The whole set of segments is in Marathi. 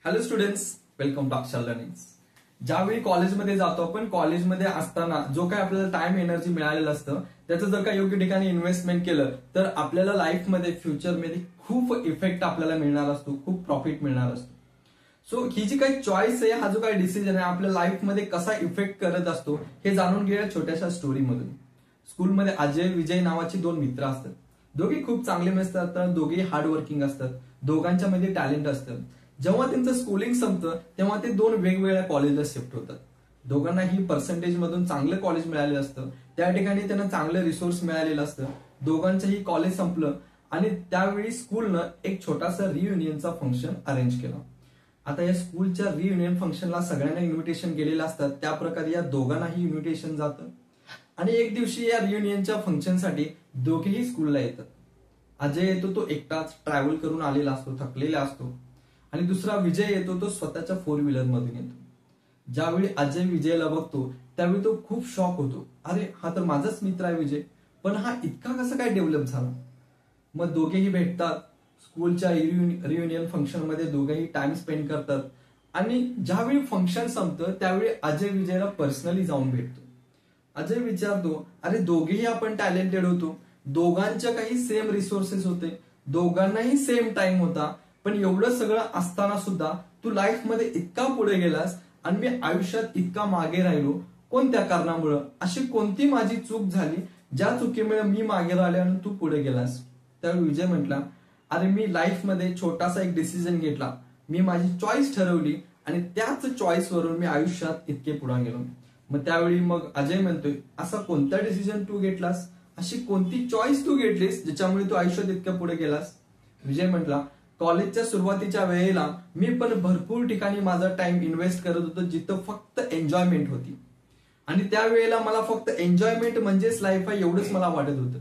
हॅलो स्टुडंट्स, वेलकम टू अक्षर लर्निंग. ज्यावेळी कॉलेजमध्ये जातो आपण, कॉलेजमध्ये असताना जो काही आपल्याला टाइम एनर्जी मिळालेलं असतं त्याचं जर का योग्य ठिकाणी इन्व्हेस्टमेंट केलं तर आपल्याला लाईफमध्ये फ्युचरमध्ये खूप इफेक्ट आपल्याला मिळणार असतो, खूप प्रॉफिट मिळणार असतो. सो ही जी काही चॉईस आहे, हा जो काही डिसिजन आहे आपल्या लाईफमध्ये कसा इफेक्ट करत असतो हे जाणून घेऊया छोट्याशा स्टोरीमधून. स्कूलमध्ये अजय विजय नावाची दोन मित्र असतात. दोघे खूप चांगले मित्र असतात, दोघे हार्डवर्किंग असतात, दोघांच्या मध्ये टॅलेंट असतं. जेव्हा त्यांचं स्कूलिंग संपतं तेव्हा ते दोन वेगवेगळ्या कॉलेजला शिफ्ट होतात. दोघांनाही पर्सेंटेज मधून चांगलं कॉलेज मिळालेलं असतं, त्या ठिकाणी त्यांना चांगलं रिसोर्स मिळालेलं असतं. दोघांचंही कॉलेज संपलं आणि त्यावेळी स्कूलनं एक छोटासा रियुनियनचा फंक्शन अरेंज केला. आता या स्कूलच्या रियुनियन फंक्शनला सगळ्यांना इन्व्हिटेशन गेलेलं असतात, त्या प्रकारे या दोघांनाही इन्व्हिटेशन जातं आणि एक दिवशी या रियुनियनच्या फंक्शनसाठी दोघेही स्कूलला येतात. अजय येतो, तो एकटाच ट्रॅव्हल करून आलेला असतो, थकलेला असतो, आणि दुसरा विजय येतो, तो स्वतःच्या 4 व्हीलर मधून येतो. ज्यावेळी अजय विजयला बघतो त्यावेळी तो खूप शॉक होतो. अरे, हा तर माझाच मित्र आहे विजय, पण हा इतका कसं काय डेव्हलप झाला. मग दोघेही भेटतात, स्कूलच्या रियुनियन फंक्शन मध्ये दोघेही टाइम स्पेंड करतात आणि ज्यावेळी फंक्शन संपतं त्यावेळी अजय विजयला पर्सनली जाऊन भेटतो. अजय विचारतो, अरे दोघेही आपण टॅलेंटेड होतो, दोघांच्या काही सेम रिसोर्सेस होते, दोघांनाही सेम टाइम होता, पण एवढं सगळं असताना सुद्धा तू लाईफ मध्ये इतका पुढे गेलास आणि मी आयुष्यात इतका मागे राहिलो, कोणत्या कारणामुळं, अशी कोणती माझी चूक झाली ज्या चुकीमुळे मी मागे राहिले आणि तू पुढे गेलास. त्यावेळी विजय म्हटला, अरे मी लाईफ मध्ये छोटासा एक डिसिजन घेतला, मी माझी चॉईस ठरवली आणि त्याच चॉईस वरून मी आयुष्यात इतके पुढे गेलो. मग त्यावेळी मग अजय म्हणतोय, असा कोणता डिसिजन तू घेतलास, अशी कोणती चॉईस तू घेतलीस ज्याच्यामुळे तू आयुष्यात इतक्या पुढे गेलास. विजय म्हटला, कॉलेजच्या सुरुवातीच्या वेळेला मी पण भरपूर ठिकाणी माझा टाइम इन्व्हेस्ट करत होतो जिथं फक्त एन्जॉयमेंट होती आणि त्यावेळेला मला फक्त एन्जॉयमेंट म्हणजेच लाईफ आहे एवढंच मला वाटत होतं.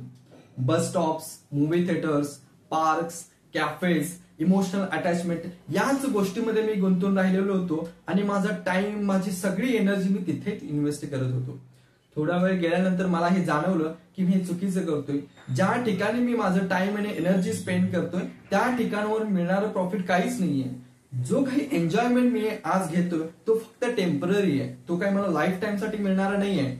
Bus stops, movie theatres, parks, cafes, emotional attachment याच गोष्टीमध्ये मी गुंतून राहिलेलो होतो आणि माझा टाइम, माझी सगळी एनर्जी मी तिथेच इन्व्हेस्ट करत होतो. थोडा वेळ गेल्यानंतर मला हे जाणवलं की मी हे चुकीचं करतोय. ज्या ठिकाणी मी माझं टाइम आणि एनर्जी स्पेंड करतोय त्या ठिकाणावर मिळणारं प्रॉफिट काहीच नाहीये. जो काही एन्जॉयमेंट मी आज घेतोय तो फक्त टेम्पररी आहे, तो काही मला लाईफ टाइम साठी मिळणारा नाहीये.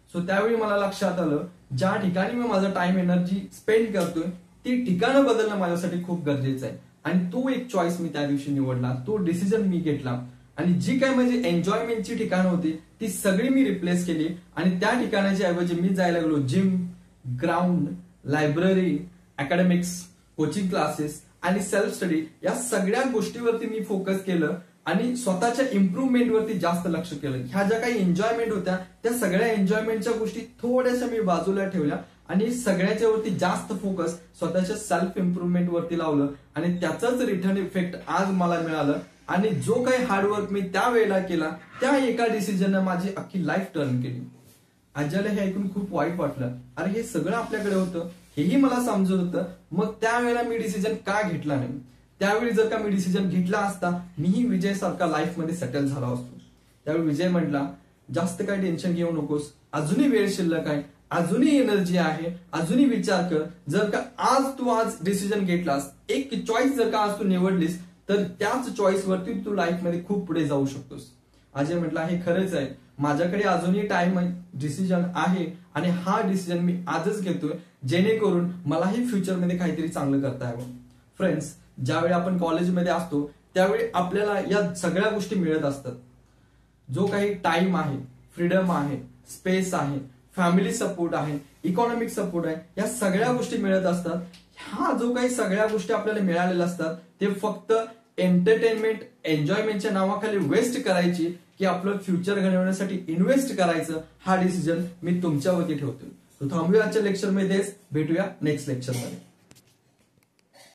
सो त्यावेळी मला लक्षात आलं, ज्या ठिकाणी मी माझा टाइम एनर्जी स्पेंड करतोय ती ठिकाणं बदलणं माझ्यासाठी खूप गरजेचं आहे आणि तो एक चॉईस मी त्या दिवशी निवडला, तो डिसिजन मी घेतला आणि जी काय म्हणजे एन्जॉयमेंटची ठिकाणं होती ती सगळी मी रिप्लेस केली आणि त्या ठिकाणाच्या ऐवजी मी जायला लागलो gym, ground, library, academics, coaching classes आणि सेल्फ स्टडी या सगळ्या गोष्टीवरती मी फोकस केलं आणि स्वतःच्या इम्प्रुव्हमेंट वरती जास्त लक्ष केलं. ह्या ज्या काही एन्जॉयमेंट होत्या त्या सगळ्या एन्जॉयमेंटच्या गोष्टी थोड्याशा मी बाजूला ठेवल्या आणि सगळ्याच्या वरती जास्त फोकस स्वतःच्या सेल्फ इम्प्रुव्हमेंट वरती लावलं आणि त्याचाच रिटर्न इफेक्ट आज मला मिळालं. आणि जो काही हार्डवर्क मी त्यावेळेला केला त्या एका डिसिजननं माझी अख्खी लाईफ टर्न केली. अजयला हे ऐकून खूप वाईट वाटलं. अरे, हे सगळं आपल्याकडे होतं, हेही मला समजत होतं, मग त्यावेळेला मी डिसिजन का घेतला नाही. त्यावेळी जर का मी डिसिजन घेतला असता मीही विजय सारखा लाईफ मध्ये सेटल झाला असतो. त्यावेळी विजय म्हटला, जास्त काय टेन्शन घेऊ नकोस, अजूनही वेळ शिल्लक आहे, अजूनही एनर्जी आहे, अजूनही विचार कर. जर का आज डिसिजन घेतलास, एक चॉईस जर का आज तू निवडलीस तर त्याच चॉईस वरती तू लाईफ मध्ये खूप पुढे जाऊ शकतोस. अजय म्हटला, हे खरंच आहे, माझ्याकडे अजूनही टाइम डिसिजन आहे आणि हा डिसिजन मी आजच घेतोय जेणेकरून मलाही फ्युचरमध्ये काहीतरी चांगलं करता यावं. फ्रेंड्स, ज्यावेळी आपण कॉलेजमध्ये असतो त्यावेळी आपल्याला या सगळ्या गोष्टी मिळत असतात. जो काही टाइम आहे, फ्रीडम आहे, स्पेस आहे, फॅमिली सपोर्ट आहे, इकॉनॉमिक सपोर्ट आहे, या सगळ्या गोष्टी मिळत असतात. ह्या जो काही सगळ्या गोष्टी आपल्याला मिळालेल्या असतात ते फक्त एंटरटेनमेंट, एन्जॉयमेंटच्या नावाखाली वेस्ट करायची की आपलं फ्युचर घडवण्यासाठी इन्व्हेस्ट करायचं, हा डिसिजन मी तुमच्यावरती ठेवतोय. थांबूया आजच्या लेक्चरमध्ये, भेटूया नेक्स्ट लेक्चरमध्ये.